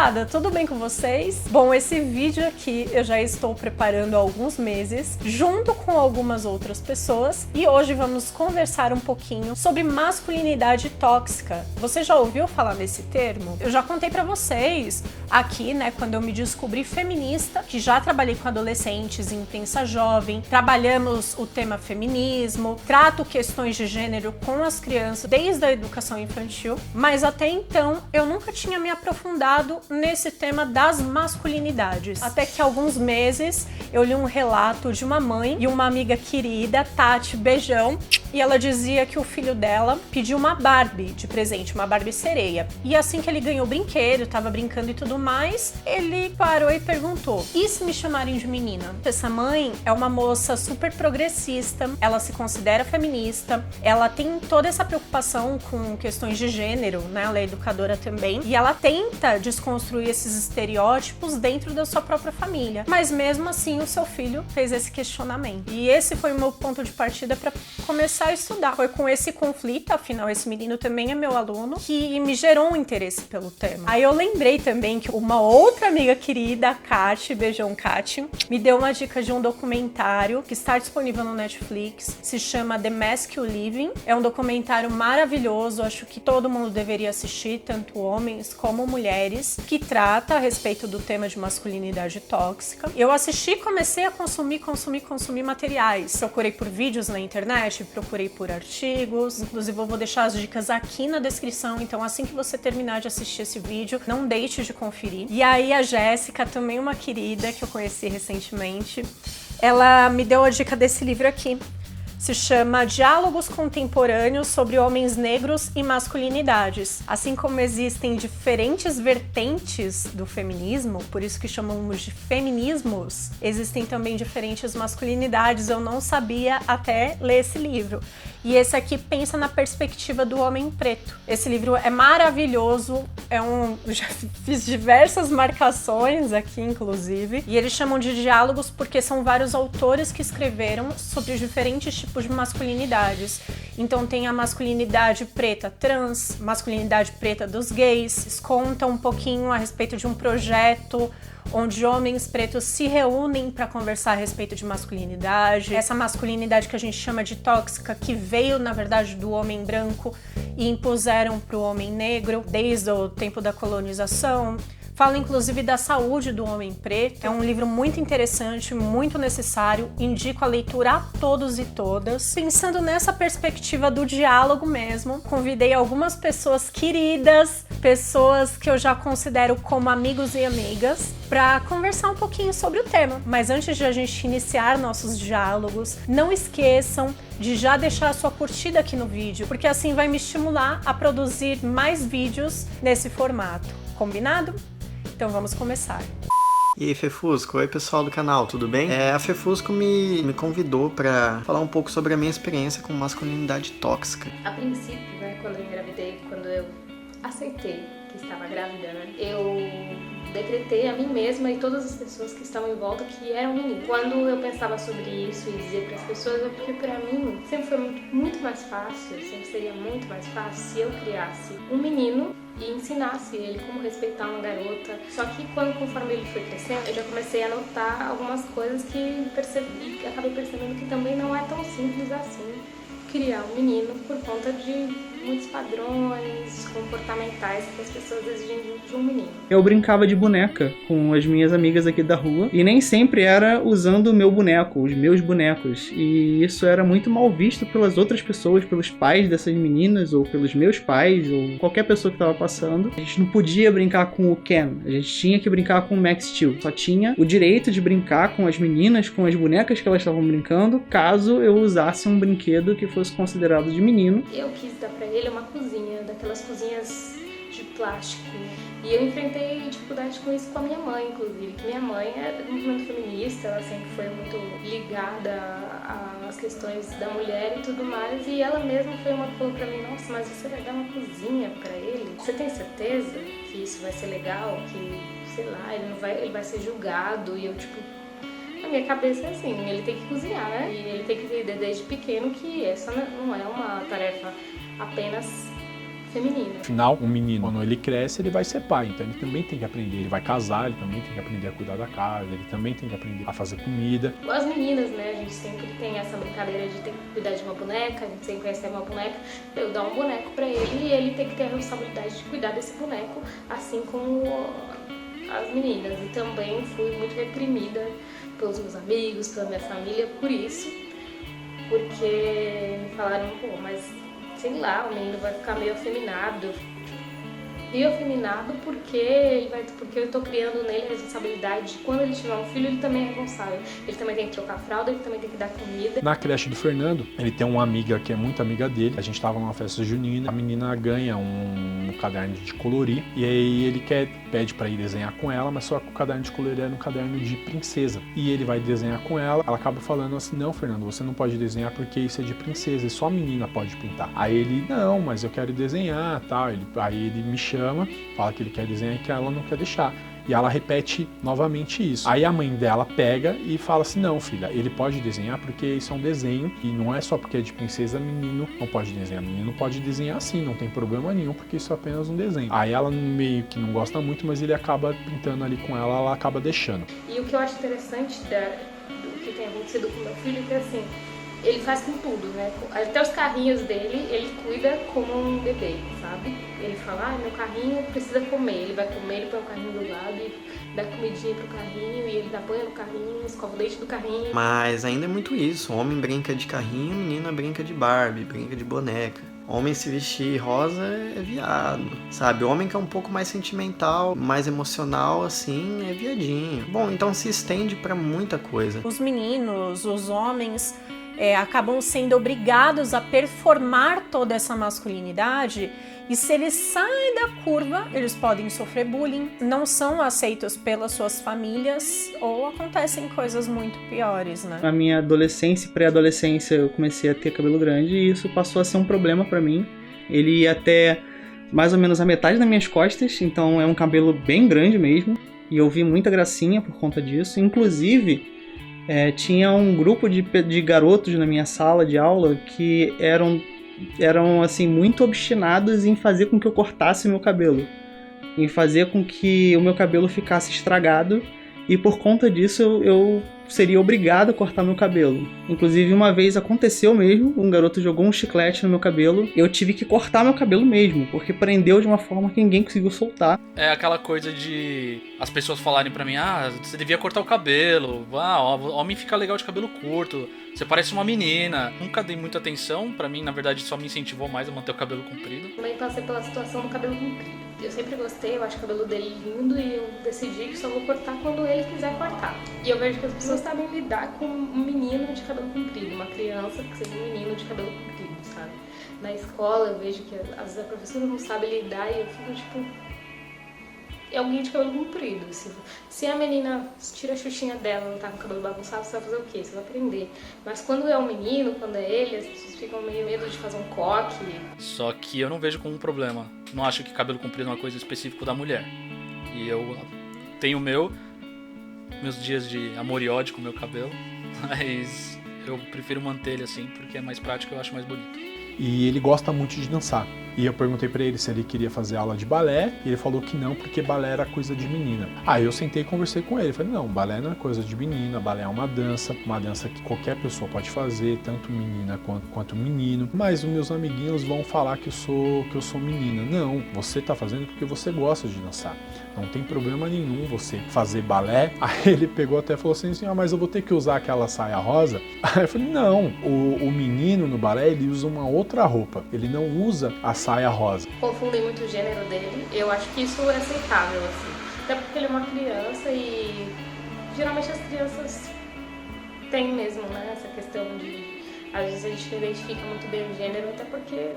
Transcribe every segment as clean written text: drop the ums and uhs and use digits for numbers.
rapaziada, tudo bem com vocês? Bom, esse vídeo aqui eu já estou preparando há alguns meses, junto com algumas outras pessoas, e hoje vamos conversar um pouquinho sobre masculinidade tóxica. Você já ouviu falar nesse termo? Eu já contei pra vocês aqui, né, quando eu me descobri feminista, que já trabalhei com adolescentes em Pensa Jovem, trabalhamos o tema feminismo, trato questões de gênero com as crianças desde a educação infantil, mas até então eu nunca tinha me aprofundado nesse tema das masculinidades. Até que há alguns meses eu li um relato de uma mãe e uma amiga querida, Tati, beijão, e ela dizia que o filho dela pediu uma Barbie de presente, uma Barbie sereia. E assim que ele ganhou o brinquedo, tava brincando e tudo mais, ele parou e perguntou: e se me chamarem de menina? Essa mãe é uma moça super progressista, ela se considera feminista, ela tem toda essa preocupação com questões de gênero, né? Ela é educadora também, e ela tenta desconstruir esses estereótipos dentro da sua própria família. Mas mesmo assim, o seu filho fez esse questionamento. E esse foi o meu ponto de partida para começar a estudar. Foi com esse conflito, afinal esse menino também é meu aluno, que me gerou um interesse pelo tema. Aí eu lembrei também que uma outra amiga querida, a Kati, beijão Kati, me deu uma dica de um documentário que está disponível no Netflix, se chama The Mask You Living. É um documentário maravilhoso, acho que todo mundo deveria assistir, tanto homens como mulheres, que trata a respeito do tema de masculinidade tóxica. Eu assisti e comecei a consumir materiais. Procurei por vídeos na internet, procurei por artigos, inclusive eu vou deixar as dicas aqui na descrição, então assim que você terminar de assistir esse vídeo, não deixe de conferir. E aí a Jéssica, também uma querida que eu conheci recentemente, ela me deu a dica desse livro aqui. Se chama Diálogos Contemporâneos sobre Homens Negros e Masculinidades. Assim como existem diferentes vertentes do feminismo, por isso que chamamos de feminismos, existem também diferentes masculinidades. Eu não sabia até ler esse livro. E esse aqui pensa na perspectiva do homem preto. Esse livro é maravilhoso, já fiz diversas marcações aqui, inclusive, e eles chamam de diálogos porque são vários autores que escreveram sobre os diferentes tipos de masculinidades. Então tem a masculinidade preta trans, masculinidade preta dos gays. Eles contam um pouquinho a respeito de um projeto onde homens pretos se reúnem para conversar a respeito de masculinidade. Essa masculinidade que a gente chama de tóxica, que veio, na verdade, do homem branco e impuseram para o homem negro desde o tempo da colonização. Fala inclusive da saúde do homem preto. É um livro muito interessante, muito necessário. Indico a leitura a todos e todas. Pensando nessa perspectiva do diálogo mesmo, convidei algumas pessoas queridas, pessoas que eu já considero como amigos e amigas, para conversar um pouquinho sobre o tema. Mas antes de a gente iniciar nossos diálogos, não esqueçam de já deixar a sua curtida aqui no vídeo, porque assim vai me estimular a produzir mais vídeos nesse formato. Combinado? Então vamos começar. E aí, Fefusco, oi pessoal do canal, tudo bem? A Fefusco me convidou para falar um pouco sobre a minha experiência com masculinidade tóxica. A princípio, né, quando eu engravidei, quando eu aceitei que estava grávida, né, eu decretei a mim mesma e todas as pessoas que estavam em volta que eram meninas. Quando eu pensava sobre isso e dizia para as pessoas, é porque para mim sempre foi muito mais fácil, sempre seria muito mais fácil se eu criasse um menino e ensinasse ele como respeitar uma garota. Só que conforme ele foi crescendo, eu já comecei a notar algumas coisas que acabei percebendo que também não é tão simples assim criar um menino por conta de muitos padrões comportamentais que as pessoas exigem de um menino. Eu brincava de boneca com as minhas amigas aqui da rua e nem sempre era usando o meu boneco, os meus bonecos. E isso era muito mal visto pelas outras pessoas, pelos pais dessas meninas ou pelos meus pais ou qualquer pessoa que estava passando. A gente não podia brincar com o Ken, a gente tinha que brincar com o Max Steel. Só tinha o direito de brincar com as meninas, com as bonecas que elas estavam brincando, caso eu usasse um brinquedo que fosse considerado de menino. Eu quis dar pra ele uma cozinha, daquelas cozinhas de plástico. E eu enfrentei dificuldade com isso com a minha mãe, inclusive. Que minha mãe é do movimento feminista, ela sempre foi muito ligada às questões da mulher e tudo mais. E ela mesma foi uma que falou pra mim: nossa, mas você vai dar uma cozinha pra ele? Você tem certeza que isso vai ser legal? Que, sei lá, ele vai ser julgado? E eu, tipo, na minha cabeça é assim, ele tem que cozinhar, né? E ele tem que entender desde pequeno que essa não é uma tarefa apenas feminina. Afinal, um menino, quando ele cresce, ele vai ser pai, então ele também tem que aprender, ele vai casar, ele também tem que aprender a cuidar da casa, ele também tem que aprender a fazer comida. As meninas, né, a gente sempre tem essa brincadeira de ter que cuidar de uma boneca, a gente sempre recebe uma boneca, eu dar um boneco pra ele e ele tem que ter a responsabilidade de cuidar desse boneco, assim como as meninas. E também fui muito reprimida pelos meus amigos, pela minha família, por isso, porque me falaram, pô, mas sei lá, o menino vai ficar meio afeminado porque eu tô criando nele a responsabilidade de quando ele tiver um filho, ele também é responsável. Ele também tem que trocar fralda, ele também tem que dar comida. Na creche do Fernando, ele tem uma amiga que é muito amiga dele. A gente tava numa festa junina, a menina ganha um caderno de colorir e aí ele pede pra ir desenhar com ela, mas só que o caderno de colorir era um caderno de princesa. E ele vai desenhar com ela acaba falando assim, não, Fernando, você não pode desenhar porque isso é de princesa e só a menina pode pintar. Aí ele, não, mas eu quero desenhar, tal. Aí ele me chama, fala que ele quer desenhar e que ela não quer deixar. E ela repete novamente isso. Aí a mãe dela pega e fala assim, não, filha, ele pode desenhar porque isso é um desenho e não é só porque é de princesa, menino não pode desenhar. Menino pode desenhar sim, não tem problema nenhum, porque isso é apenas um desenho. Aí ela meio que não gosta muito, mas ele acaba pintando ali com ela acaba deixando. E o que eu acho interessante do que tem acontecido com meu filho é que assim, ele faz com tudo, né? Até os carrinhos dele, ele cuida como um bebê, sabe? Ele fala, meu carrinho precisa comer. Ele vai comer, ele põe o carrinho do lado e dá comidinha pro carrinho, e ele dá banho no carrinho, escova o leite do carrinho. Mas ainda é muito isso. Homem brinca de carrinho, menina brinca de Barbie, brinca de boneca. Homem se vestir rosa é viado, sabe? Homem que é um pouco mais sentimental, mais emocional, assim, é viadinho. Bom, então se estende pra muita coisa. Os meninos, os homens acabam sendo obrigados a performar toda essa masculinidade, e se eles saem da curva, eles podem sofrer bullying, não são aceitos pelas suas famílias, ou acontecem coisas muito piores, né? Na minha adolescência e pré-adolescência eu comecei a ter cabelo grande e isso passou a ser um problema pra mim. Ele ia até mais ou menos a metade das minhas costas, então é um cabelo bem grande mesmo, e eu vi muita gracinha por conta disso. Inclusive, tinha um grupo de garotos na minha sala de aula que eram assim, muito obstinados em fazer com que eu cortasse meu cabelo, em fazer com que o meu cabelo ficasse estragado, e por conta disso eu seria obrigado a cortar meu cabelo. Inclusive, uma vez aconteceu mesmo, um garoto jogou um chiclete no meu cabelo, eu tive que cortar meu cabelo mesmo, porque prendeu de uma forma que ninguém conseguiu soltar. É aquela coisa de as pessoas falarem pra mim, você devia cortar o cabelo, homem fica legal de cabelo curto, você parece uma menina. Nunca dei muita atenção, pra mim, na verdade, só me incentivou mais a manter o cabelo comprido. Também passei pela situação do cabelo comprido. Eu sempre gostei, eu acho o cabelo dele lindo, e eu decidi que só vou cortar quando ele quiser cortar. E eu vejo que as pessoas sabem lidar com um menino de cabelo comprido, uma criança que seja um menino de cabelo comprido, sabe? Na escola eu vejo que às vezes a professora não sabe lidar e eu fico tipo, é alguém de cabelo comprido. Se a menina tira a xuxinha dela, não tá com o cabelo bagunçado, você vai fazer o quê? Você vai aprender. Mas quando é um menino, quando é ele, as pessoas ficam meio medo de fazer um coque. Só que eu não vejo como um problema. Não acho que cabelo comprido é uma coisa específica da mulher. E eu tenho meus dias de amor e ódio com o meu cabelo, mas eu prefiro manter ele assim, porque é mais prático e eu acho mais bonito. E ele gosta muito de dançar. E eu perguntei pra ele se ele queria fazer aula de balé, e ele falou que não, porque balé era coisa de menina. Aí eu sentei e conversei com ele, falei, não, balé não é coisa de menina, balé é uma dança que qualquer pessoa pode fazer, tanto menina quanto menino. Mas os meus amiguinhos vão falar que eu sou menina. Não, você tá fazendo porque você gosta de dançar. Não tem problema nenhum você fazer balé. Aí ele pegou até e falou assim, mas eu vou ter que usar aquela saia rosa? Aí eu falei, não, o menino no balé, ele usa uma outra roupa, ele não usa a saia rosa. Confundem muito o gênero dele, eu acho que isso é aceitável, assim. Até porque ele é uma criança e geralmente as crianças têm mesmo, né, essa questão de, às vezes a gente não identifica muito bem o gênero, até porque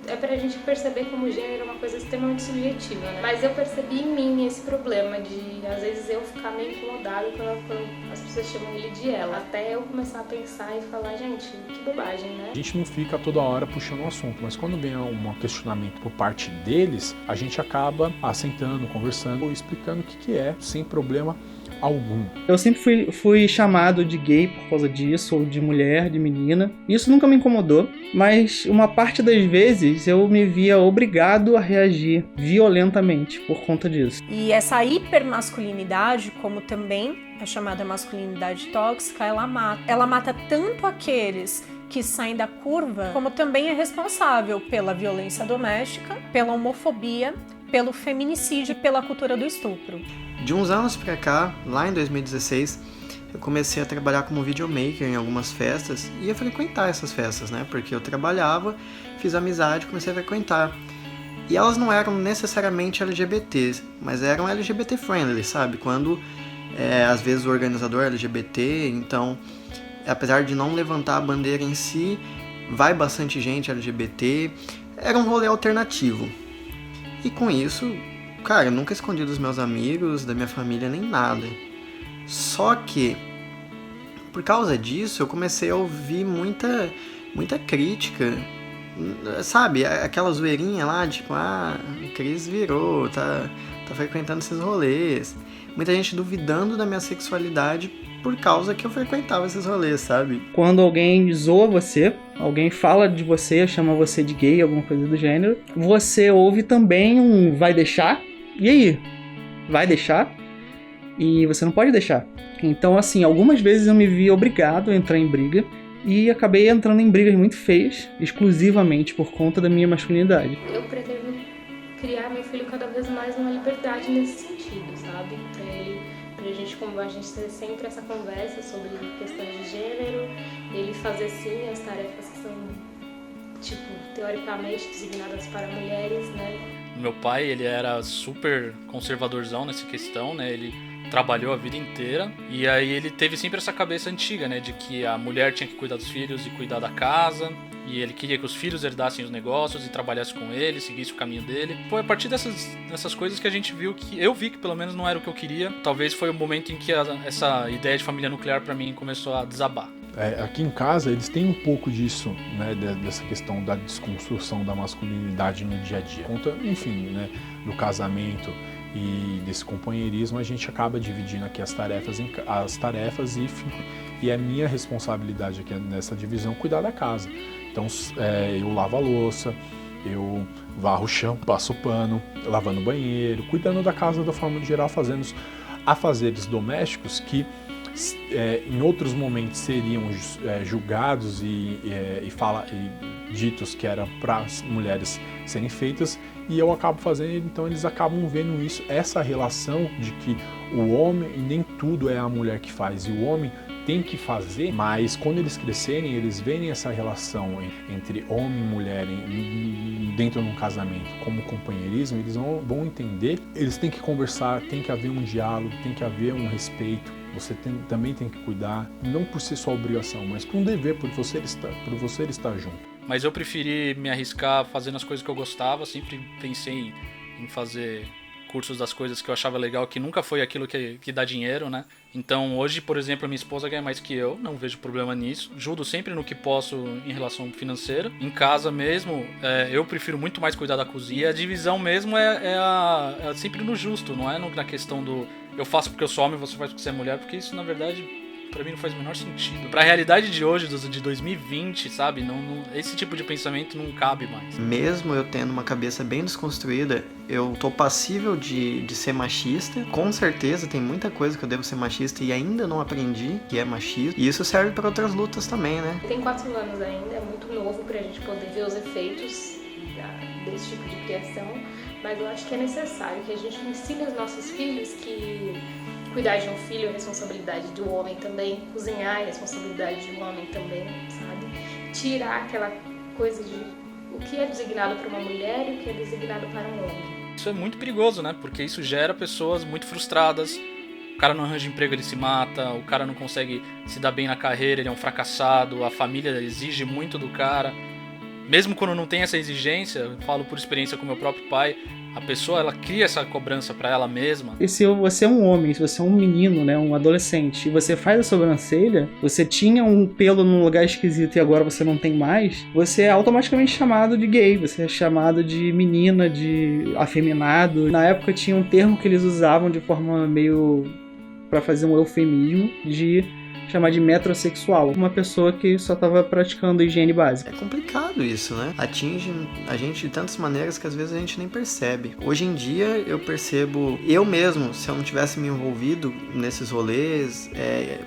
é pra gente perceber como o gênero é uma coisa extremamente subjetiva, né? Mas eu percebi em mim esse problema de, às vezes, eu ficar meio incomodada quando as pessoas chamam ele de ela. Até eu começar a pensar e falar, gente, que bobagem, né? A gente não fica toda hora puxando o assunto, mas quando vem um questionamento por parte deles, a gente acaba assentando, conversando, explicando o que é, sem problema algum. Eu sempre fui chamado de gay por causa disso, ou de mulher, de menina. Isso nunca me incomodou, mas uma parte das vezes eu me via obrigado a reagir violentamente por conta disso. E essa hipermasculinidade, como também a chamada masculinidade tóxica, ela mata tanto aqueles que saem da curva, como também é responsável pela violência doméstica, pela homofobia, pelo feminicídio e pela cultura do estupro. De uns anos pra cá, lá em 2016, eu comecei a trabalhar como videomaker em algumas festas e a frequentar essas festas, né? Porque eu trabalhava, fiz amizade, comecei a frequentar. E elas não eram necessariamente LGBT, mas eram LGBT friendly, sabe? Quando, às vezes, o organizador é LGBT, então, apesar de não levantar a bandeira em si, vai bastante gente LGBT, era um rolê alternativo. E com isso, cara, eu nunca escondi dos meus amigos, da minha família, nem nada. Só que, por causa disso, eu comecei a ouvir muita crítica, sabe? Aquela zoeirinha lá, tipo, o Cris virou, tá frequentando esses rolês. Muita gente duvidando da minha sexualidade por causa que eu frequentava esses rolês, sabe? Quando alguém zoa você, alguém fala de você, chama você de gay, alguma coisa do gênero, você ouve também um vai deixar? E aí? Vai deixar? E você não pode deixar. Então, assim, algumas vezes eu me vi obrigado a entrar em briga e acabei entrando em brigas muito feias, exclusivamente por conta da minha masculinidade. Eu pretendo criar meu filho cada vez mais numa liberdade nesse sentido, sabe? Pra gente, como a gente ter sempre essa conversa sobre questões de gênero, ele fazer sim as tarefas que são, tipo, teoricamente designadas para mulheres, né? Meu pai, ele era super conservadorzão nessa questão, né? Ele trabalhou a vida inteira e aí ele teve sempre essa cabeça antiga, né? De que a mulher tinha que cuidar dos filhos e cuidar da casa. E ele queria que os filhos herdassem os negócios e trabalhassem com ele, seguisse o caminho dele. Foi a partir dessas coisas que a gente viu que... Eu vi que pelo menos não era o que eu queria. Talvez foi o momento em que essa ideia de família nuclear pra mim começou a desabar. Aqui em casa eles têm um pouco disso, né, dessa questão da desconstrução da masculinidade no dia a dia. Enfim, né, do casamento e desse companheirismo, a gente acaba dividindo aqui as tarefas e é minha responsabilidade aqui nessa divisão cuidar da casa. Então eu lavo a louça, eu varro o chão, passo o pano, lavando o banheiro, cuidando da casa da forma geral, fazendo os afazeres domésticos que em outros momentos seriam julgados e ditos que eram para as mulheres serem feitas, e eu acabo fazendo, então eles acabam vendo isso, essa relação de que o homem, nem tudo é a mulher que faz, e o homem tem que fazer, mas quando eles crescerem, eles veem essa relação entre homem e mulher dentro de um casamento como companheirismo, eles vão entender, eles têm que conversar, tem que haver um diálogo, tem que haver um respeito, você também tem que cuidar, não por ser sua obrigação, mas por um dever, por você estar junto. Mas eu preferi me arriscar fazendo as coisas que eu gostava, sempre pensei em fazer cursos das coisas que eu achava legal, que nunca foi aquilo que dá dinheiro, né? Então hoje, por exemplo, a minha esposa ganha mais que eu, não vejo problema nisso. Ajudo sempre no que posso em relação financeira. Em casa mesmo, eu prefiro muito mais cuidar da cozinha. E a divisão mesmo é sempre no justo, não é na questão do eu faço porque eu sou homem, você faz porque você é mulher, porque isso na verdade pra mim não faz o menor sentido. Pra realidade de hoje, de 2020, sabe? Esse tipo de pensamento não cabe mais. Mesmo eu tendo uma cabeça bem desconstruída, eu tô passível de ser machista. Com certeza tem muita coisa que eu devo ser machista e ainda não aprendi que é machismo. E isso serve para outras lutas também, né? Tem 4 anos ainda, é muito novo pra gente poder ver os efeitos desse tipo de criação. Mas eu acho que é necessário que a gente ensine os nossos filhos que cuidar de um filho é responsabilidade do homem também, cozinhar é responsabilidade do homem também, sabe? Tirar aquela coisa de o que é designado para uma mulher e o que é designado para um homem. Isso é muito perigoso, né? Porque isso gera pessoas muito frustradas. O cara não arranja emprego, ele se mata. O cara não consegue se dar bem na carreira, ele é um fracassado. A família exige muito do cara. Mesmo quando não tem essa exigência, eu falo por experiência com meu próprio pai, a pessoa ela cria essa cobrança pra ela mesma. E se você é um homem, se você é um menino, né, um adolescente, e você faz a sobrancelha, você tinha um pelo num lugar esquisito e agora você não tem mais, você é automaticamente chamado de gay, você é chamado de menina, de afeminado. Na época tinha um termo que eles usavam de forma meio para fazer um eufemismo, de chamar de metrosexual, uma pessoa que só estava praticando higiene básica. É complicado isso, né? Atinge a gente de tantas maneiras que às vezes a gente nem percebe. Hoje em dia eu percebo, eu mesmo, se eu não tivesse me envolvido nesses rolês,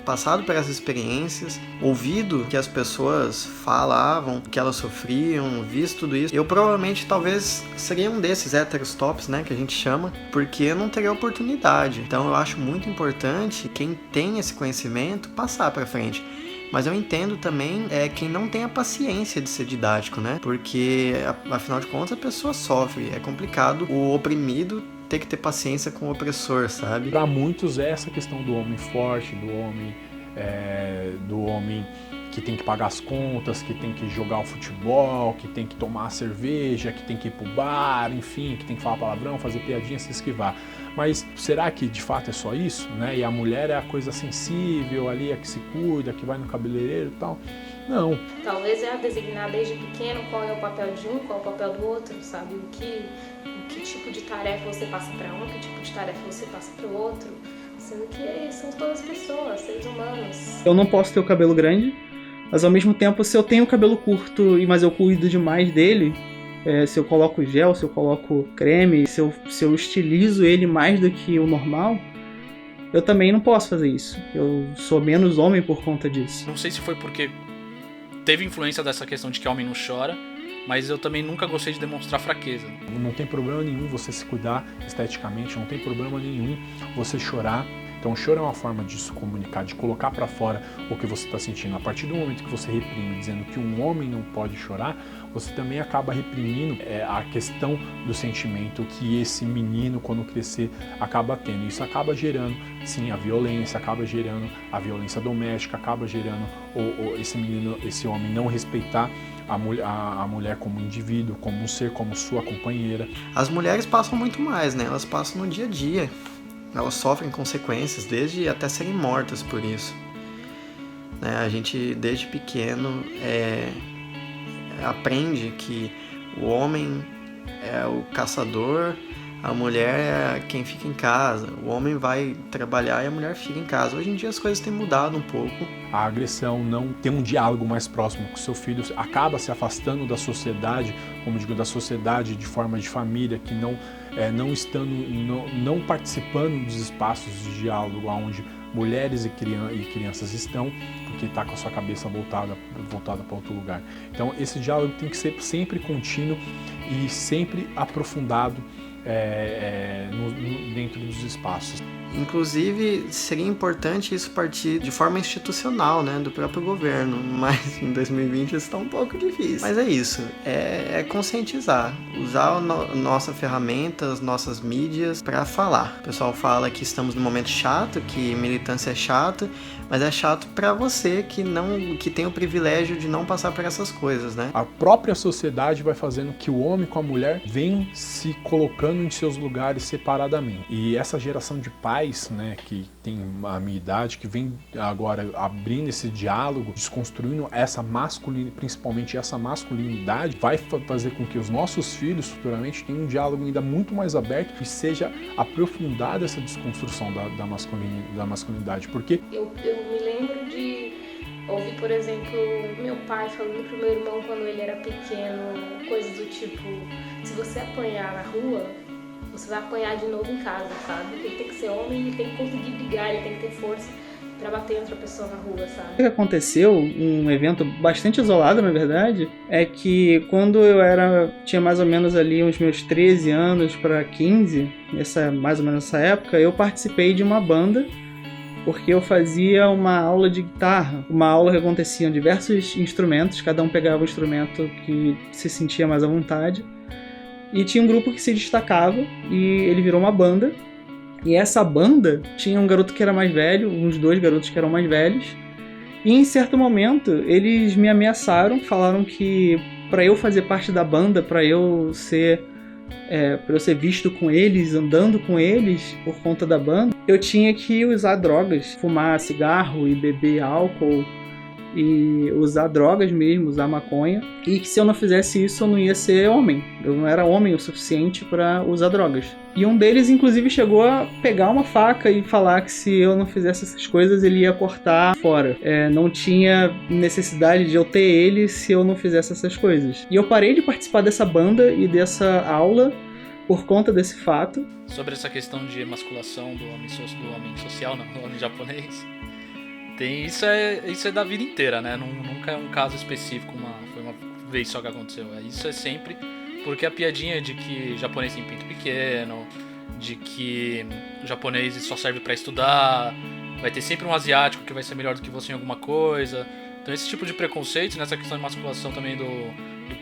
passado por essas experiências, ouvido que as pessoas falavam, que elas sofriam, visto tudo isso, eu provavelmente talvez seria um desses héteros tops, né, que a gente chama, porque eu não teria oportunidade. Então eu acho muito importante quem tem esse conhecimento passar para frente. Mas eu entendo também quem não tem a paciência de ser didático, né? Porque, afinal de contas, a pessoa sofre. É complicado o oprimido ter que ter paciência com o opressor, sabe? Para muitos é essa questão do homem forte, do homem que tem que pagar as contas, que tem que jogar o futebol, que tem que tomar a cerveja, que tem que ir pro bar, enfim, que tem que falar palavrão, fazer piadinha, se esquivar. Mas será que de fato é só isso, né? E a mulher é a coisa sensível ali, a que se cuida, que vai no cabeleireiro e tal? Não. Talvez é a designar desde pequeno qual é o papel de um, qual é o papel do outro, sabe? O que tipo de tarefa você passa para um, que tipo de tarefa você passa para o outro, sendo que são todas pessoas, seres humanos. Eu não posso ter o cabelo grande, mas ao mesmo tempo, se eu tenho o cabelo curto, mas eu cuido demais dele, se eu coloco gel, se eu coloco creme, se eu estilizo ele mais do que o normal, eu também não posso fazer isso. Eu sou menos homem por conta disso. Não sei se foi porque teve influência dessa questão de que homem não chora, mas eu também nunca gostei de demonstrar fraqueza. Não tem problema nenhum você se cuidar esteticamente, não tem problema nenhum você chorar. Então o choro é uma forma de se comunicar, de colocar para fora o que você está sentindo. A partir do momento que você reprime, dizendo que um homem não pode chorar, você também acaba reprimindo a questão do sentimento que esse menino, quando crescer, acaba tendo. Isso acaba gerando, sim, a violência, acaba gerando a violência doméstica, acaba gerando esse homem não respeitar a mulher como indivíduo, como um ser, como sua companheira. As mulheres passam muito mais, né? Elas passam no dia a dia. Elas sofrem consequências, desde até serem mortas por isso. Né? A gente, desde pequeno, aprende que o homem é o caçador, a mulher é quem fica em casa. O homem vai trabalhar e a mulher fica em casa. Hoje em dia as coisas têm mudado um pouco. A agressão, não ter um diálogo mais próximo com seu filho, acaba se afastando da sociedade, como digo, da sociedade de forma de família, que não participando dos espaços de diálogo onde mulheres e crianças estão, porque está com a sua cabeça voltada para outro lugar. Então esse diálogo tem que ser sempre contínuo e sempre aprofundado dentro dos espaços. Inclusive, seria importante isso partir de forma institucional, né, do próprio governo, mas em 2020 isso está um pouco difícil. Mas é isso, é conscientizar, usar nossa ferramenta, as nossas mídias para falar. O pessoal fala que estamos num momento chato, que militância é chata, mas é chato para você que tem o privilégio de não passar por essas coisas, né? A própria sociedade vai fazendo que o homem com a mulher venham se colocando em seus lugares separadamente. E essa geração de pais, né, que tem a minha idade, que vem agora abrindo esse diálogo, desconstruindo essa masculinidade, principalmente essa masculinidade, vai fazer com que os nossos filhos futuramente tenham um diálogo ainda muito mais aberto e seja aprofundada essa desconstrução da masculinidade, porque eu me lembro de ouvir, por exemplo, meu pai falando pro meu irmão quando ele era pequeno, coisas do tipo, se você apanhar na rua, você vai apanhar de novo em casa, sabe? Ele tem que ser homem, ele tem que conseguir brigar, ele tem que ter força pra bater em outra pessoa na rua, sabe? O que aconteceu, um evento bastante isolado, na verdade, é que quando eu tinha mais ou menos ali uns meus 13 anos para 15, mais ou menos nessa época, eu participei de uma banda, porque eu fazia uma aula de guitarra, uma aula que acontecia em diversos instrumentos, cada um pegava o instrumento que se sentia mais à vontade, e tinha um grupo que se destacava, e ele virou uma banda, e essa banda tinha um garoto que era mais velho, uns 2 garotos que eram mais velhos, e em certo momento eles me ameaçaram, falaram que para eu fazer parte da banda, para eu ser visto com eles, andando com eles por conta da banda, eu tinha que usar drogas, fumar cigarro e beber álcool e usar drogas mesmo, usar maconha, e que se eu não fizesse isso eu não ia ser homem, eu não era homem o suficiente para usar drogas. E um deles inclusive chegou a pegar uma faca e falar que se eu não fizesse essas coisas ele ia cortar fora. Não tinha necessidade de eu ter ele se eu não fizesse essas coisas. E eu parei de participar dessa banda e dessa aula por conta desse fato. Sobre essa questão de emasculação do homem social, não, do homem japonês, isso é da vida inteira, né? Nunca é um caso específico, foi uma vez só que aconteceu. Isso é sempre porque a piadinha de que japonês tem pinto pequeno, de que o japonês só serve pra estudar, vai ter sempre um asiático que vai ser melhor do que você em alguma coisa. Então esse tipo de preconceito, nessa questão de emasculação também do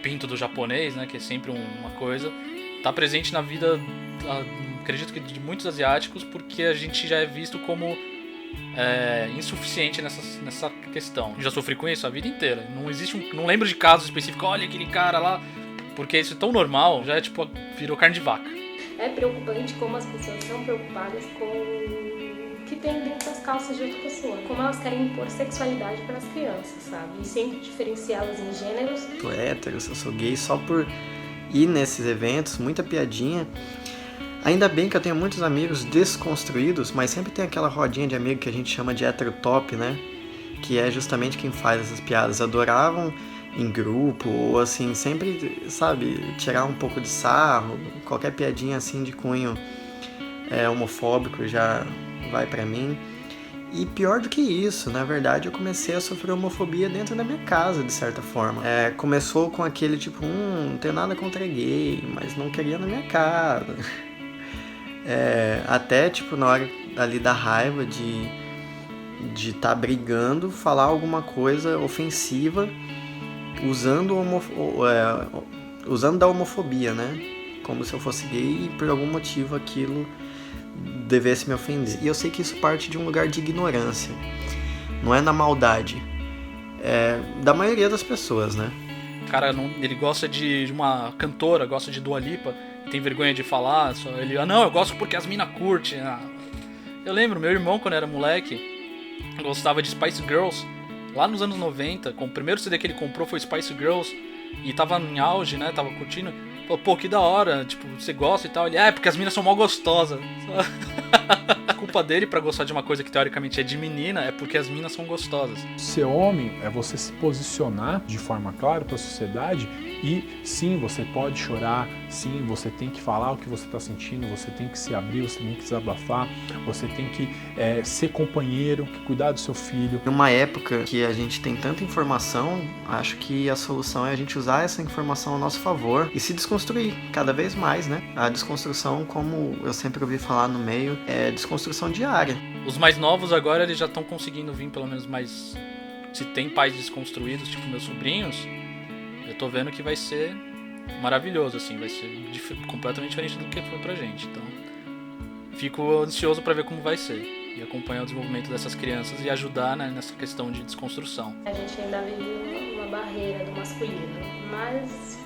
pinto do japonês, né, que é sempre uma coisa, tá presente na vida, acredito que de muitos asiáticos, porque a gente já é visto como insuficiente nessa questão. Eu já sofri com isso a vida inteira. Não lembro de casos específicos, olha aquele cara lá, porque isso é tão normal, já virou carne de vaca. É preocupante como as pessoas são preocupadas com o que tem dentro das calças de outra pessoa. Como elas querem impor sexualidade para as crianças, sabe? E sempre diferenciá-las em gêneros. Eu sou hétero, eu sou gay, só por ir nesses eventos, muita piadinha. Ainda bem que eu tenho muitos amigos desconstruídos, mas sempre tem aquela rodinha de amigo que a gente chama de hétero top, né? Que é justamente quem faz essas piadas. Adoravam em grupo, ou assim, sempre, sabe, tirar um pouco de sarro, qualquer piadinha assim de cunho homofóbico já vai pra mim. E pior do que isso, na verdade, eu comecei a sofrer homofobia dentro da minha casa, de certa forma. Começou com aquele tipo, não tenho nada contra gay, mas não queria na minha casa. Até, tipo, na hora ali da raiva de tá brigando, falar alguma coisa ofensiva usando da homofobia, né? Como se eu fosse gay e por algum motivo aquilo devesse me ofender. E eu sei que isso parte de um lugar de ignorância. Não é na maldade. É da maioria das pessoas, né? O cara, ele gosta de uma cantora, gosta de Dua Lipa, tem vergonha de falar, não, eu gosto porque as mina curtem. Eu lembro, meu irmão, quando era moleque, gostava de Spice Girls, lá nos anos 90, o primeiro CD que ele comprou foi Spice Girls, e tava em auge, né, tava curtindo, falou, pô, que da hora, tipo, você gosta e tal, ele, porque as minas são mal gostosas. A culpa dele pra gostar de uma coisa que teoricamente é de menina é porque as minas são gostosas. Ser homem é você se posicionar de forma clara pra sociedade e sim, você pode chorar, sim, você tem que falar o que você tá sentindo, você tem que se abrir, você tem que desabafar, você tem que ser companheiro, cuidar do seu filho. Numa época que a gente tem tanta informação, acho que a solução é a gente usar essa informação a nosso favor e se desconstruir cada vez mais, né? A desconstrução, como eu sempre ouvi falar no meio, é desconstrução diária. Os mais novos agora, eles já estão conseguindo vir pelo menos mais... Se tem pais desconstruídos, tipo meus sobrinhos, eu tô vendo que vai ser maravilhoso, assim, vai ser completamente diferente do que foi pra gente. Então, fico ansioso pra ver como vai ser e acompanhar o desenvolvimento dessas crianças e ajudar, né, nessa questão de desconstrução. A gente ainda vive uma barreira do masculino, mas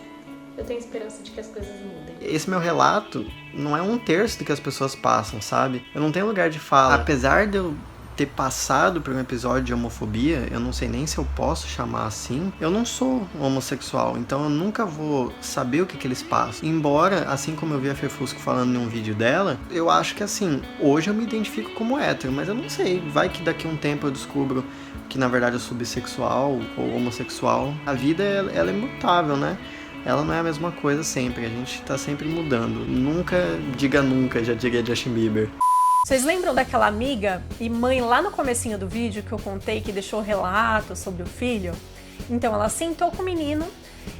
eu tenho esperança de que as coisas mudem. Esse meu relato não é 1/3 do que as pessoas passam, sabe? Eu não tenho lugar de fala. Apesar de eu ter passado por um episódio de homofobia, eu não sei nem se eu posso chamar assim, eu não sou homossexual, então eu nunca vou saber o que eles passam. Embora, assim como eu vi a Fefusco falando em um vídeo dela, eu acho que assim, hoje eu me identifico como hétero, mas eu não sei, vai que daqui a um tempo eu descubro que na verdade eu sou bissexual ou homossexual. A vida, ela é imutável, né? Ela não é a mesma coisa sempre, a gente tá sempre mudando. Nunca diga nunca, já diria Justin Bieber. Vocês lembram daquela amiga e mãe lá no comecinho do vídeo que eu contei que deixou relato sobre o filho? Então ela sentou com o menino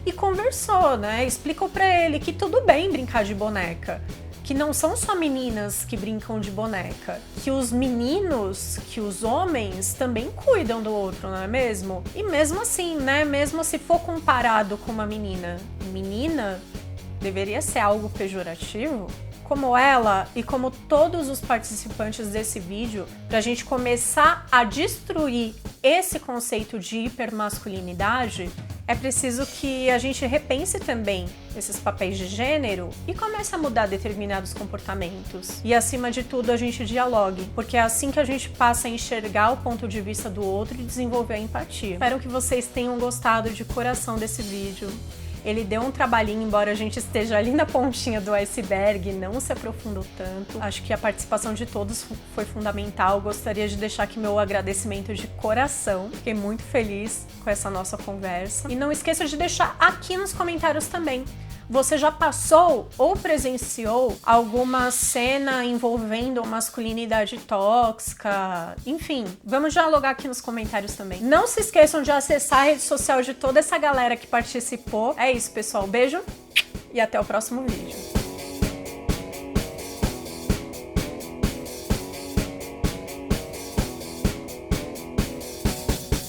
e conversou, né? Explicou pra ele que tudo bem brincar de boneca, que não são só meninas que brincam de boneca, que os meninos, que os homens também cuidam do outro, não é mesmo? E mesmo assim, né? Mesmo se for comparado com uma menina, deveria ser algo pejorativo? Como ela e como todos os participantes desse vídeo, pra gente começar a destruir esse conceito de hipermasculinidade, é preciso que a gente repense também esses papéis de gênero e comece a mudar determinados comportamentos. E acima de tudo, a gente dialogue, porque é assim que a gente passa a enxergar o ponto de vista do outro e desenvolver a empatia. Espero que vocês tenham gostado de coração desse vídeo. Ele deu um trabalhinho, embora a gente esteja ali na pontinha do iceberg, não se aprofundou tanto. Acho que a participação de todos foi fundamental. Gostaria de deixar aqui meu agradecimento de coração. Fiquei muito feliz com essa nossa conversa. E não esqueça de deixar aqui nos comentários também. Você já passou ou presenciou alguma cena envolvendo masculinidade tóxica? Enfim, vamos dialogar aqui nos comentários também. Não se esqueçam de acessar a rede social de toda essa galera que participou. É isso, pessoal. Beijo e até o próximo vídeo.